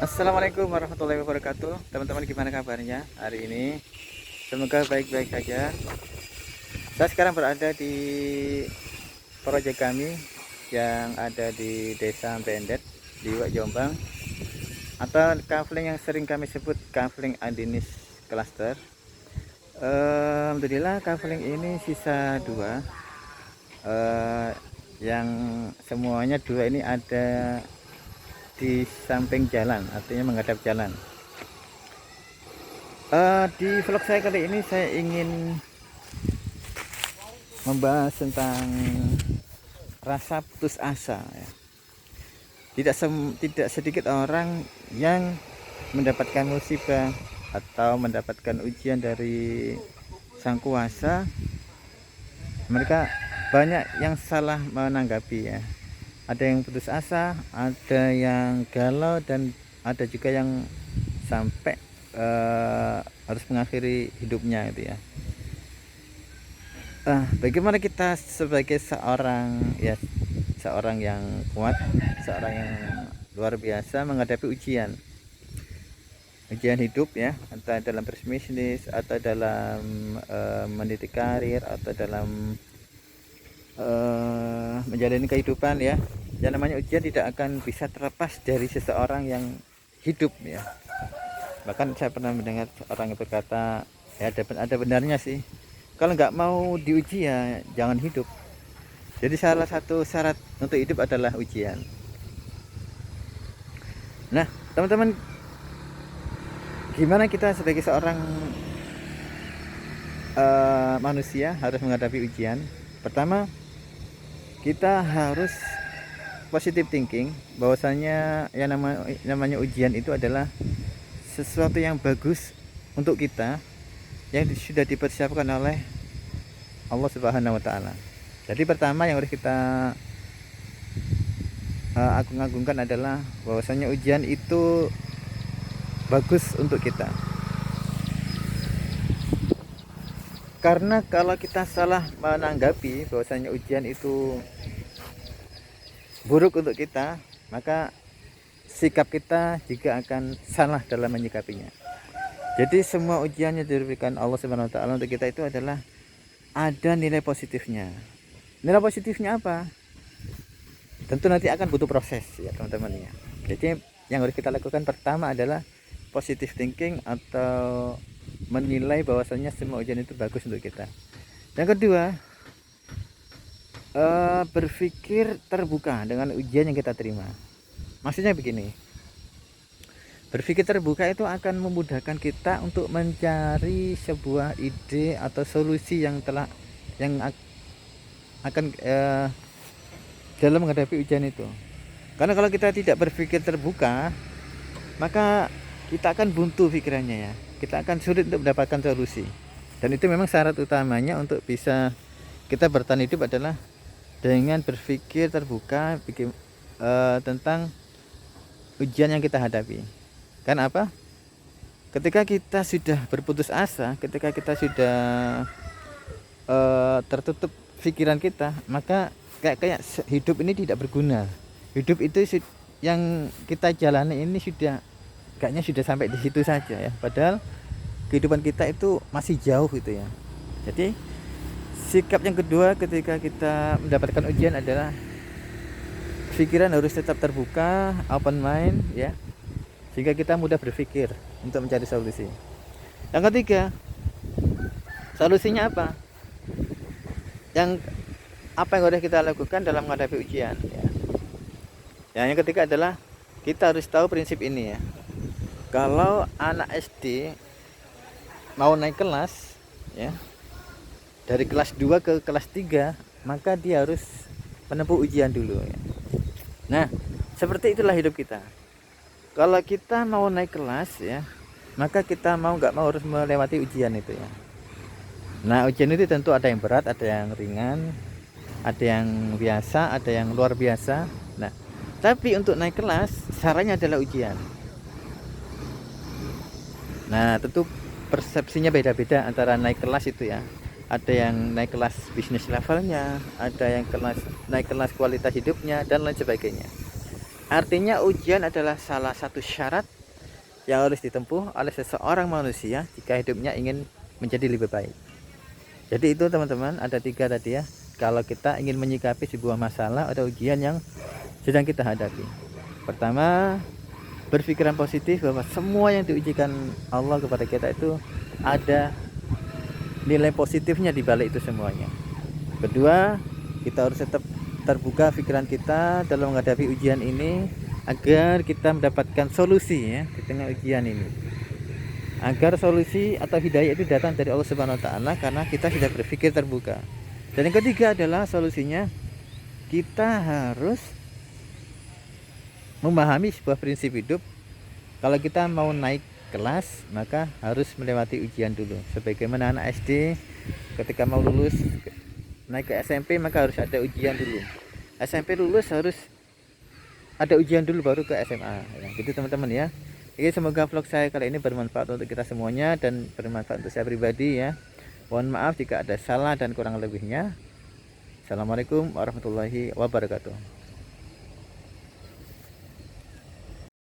Assalamualaikum warahmatullahi wabarakatuh. Teman-teman, gimana kabarnya hari ini? Semoga baik-baik saja. Saya sekarang berada di proyek kami yang ada di Desa Bendet di Wak Jombang, atau kafling yang sering kami sebut kafling Andinis Cluster. Alhamdulillah kafling ini sisa dua, yang semuanya dua ini ada di samping jalan, artinya menghadap jalan. Di vlog saya kali ini saya ingin membahas tentang rasa putus asa ya. Tidak sedikit orang yang mendapatkan musibah atau mendapatkan ujian dari Sang Kuasa, mereka banyak yang salah menanggapi ya. Ada yang putus asa, ada yang galau, dan ada juga yang sampai harus mengakhiri hidupnya gitu ya. Bagaimana kita sebagai seorang yang kuat, seorang yang luar biasa menghadapi ujian hidup ya, entah dalam berbisnis atau dalam mendidik karir atau dalam menjalani kehidupan ya. Yang namanya ujian tidak akan bisa terlepas dari seseorang yang hidup ya. Bahkan saya pernah mendengar orang yang berkata, ya ada benarnya sih, kalau nggak mau diuji ya jangan hidup. Jadi salah satu syarat untuk hidup adalah ujian. Nah teman-teman, gimana kita sebagai seorang manusia harus menghadapi ujian? Pertama, kita harus positive thinking, bahwasanya yang namanya ujian itu adalah sesuatu yang bagus untuk kita, yang sudah dipersiapkan oleh Allah Subhanahu wa Ta'ala. Jadi pertama yang harus kita agung-agungkan adalah bahwasanya ujian itu bagus untuk kita. Karena kalau kita salah menanggapi bahwasanya ujian itu buruk untuk kita, maka sikap kita juga akan salah dalam menyikapinya. Jadi semua ujian yang diberikan Allah Subhanahu wa Ta'ala untuk kita itu adalah ada nilai positifnya. Nilai positifnya apa? Tentu nanti akan butuh proses ya teman-teman ya. Jadi yang harus kita lakukan pertama adalah positive thinking, atau menilai bahwasanya semua ujian itu bagus untuk kita. Yang kedua, berpikir terbuka dengan ujian yang kita terima. Maksudnya begini, berpikir terbuka itu akan memudahkan kita untuk mencari sebuah ide atau solusi yang akan dalam menghadapi ujian itu. Karena kalau kita tidak berpikir terbuka, maka kita akan buntu pikirannya ya. Kita akan sulit untuk mendapatkan solusi. Dan itu memang syarat utamanya untuk bisa kita bertahan hidup adalah dengan berpikir terbuka tentang ujian yang kita hadapi. Kan apa? Ketika kita sudah berputus asa, ketika kita sudah tertutup pikiran kita, maka kayak hidup ini tidak berguna. Hidup itu yang kita jalani ini kayaknya sudah sampai di situ saja ya. Padahal kehidupan kita itu masih jauh gitu ya. Jadi sikap yang kedua ketika kita mendapatkan ujian adalah pikiran harus tetap terbuka, open mind ya, sehingga kita mudah berpikir untuk mencari solusi. Yang ketiga, solusinya apa? Apa yang harus kita lakukan dalam menghadapi ujian ya. Yang ketiga adalah kita harus tahu prinsip ini ya. Kalau anak SD mau naik kelas ya, dari kelas 2 ke kelas 3, maka dia harus menempuh ujian dulu ya. Nah, seperti itulah hidup kita. Kalau kita mau naik kelas ya, maka kita mau nggak mau harus melewati ujian itu ya. Nah, ujian itu tentu ada yang berat, ada yang ringan, ada yang biasa, ada yang luar biasa. Nah, tapi untuk naik kelas syaratnya adalah ujian. Nah, tentu persepsinya beda-beda antara naik kelas itu ya. Ada yang naik kelas bisnis levelnya, ada yang naik kelas kualitas hidupnya, dan lain sebagainya. Artinya ujian adalah salah satu syarat yang harus ditempuh oleh seseorang manusia jika hidupnya ingin menjadi lebih baik. Jadi itu teman-teman, ada 3 tadi ya. Kalau kita ingin menyikapi sebuah masalah atau ujian yang sedang kita hadapi. Pertama, berpikiran positif bahwa semua yang diujikan Allah kepada kita itu ada nilai positifnya di balik itu semuanya. Kedua, kita harus tetap terbuka pikiran kita dalam menghadapi ujian ini agar kita mendapatkan solusi ya di tengah ujian ini. Agar solusi atau hidayah itu datang dari Allah Subhanahu wa taala karena kita sudah berpikir terbuka. Dan yang ketiga adalah solusinya kita harus memahami sebuah prinsip hidup. Kalau kita mau naik kelas maka harus melewati ujian dulu. Sebagaimana anak SD ketika mau lulus naik ke SMP maka harus ada ujian dulu. SMP lulus harus ada ujian dulu baru ke SMA ya, gitu teman-teman ya. Oke, semoga vlog saya kali ini bermanfaat untuk kita semuanya dan bermanfaat untuk saya pribadi ya. Mohon maaf jika ada salah dan kurang lebihnya. Assalamualaikum warahmatullahi wabarakatuh.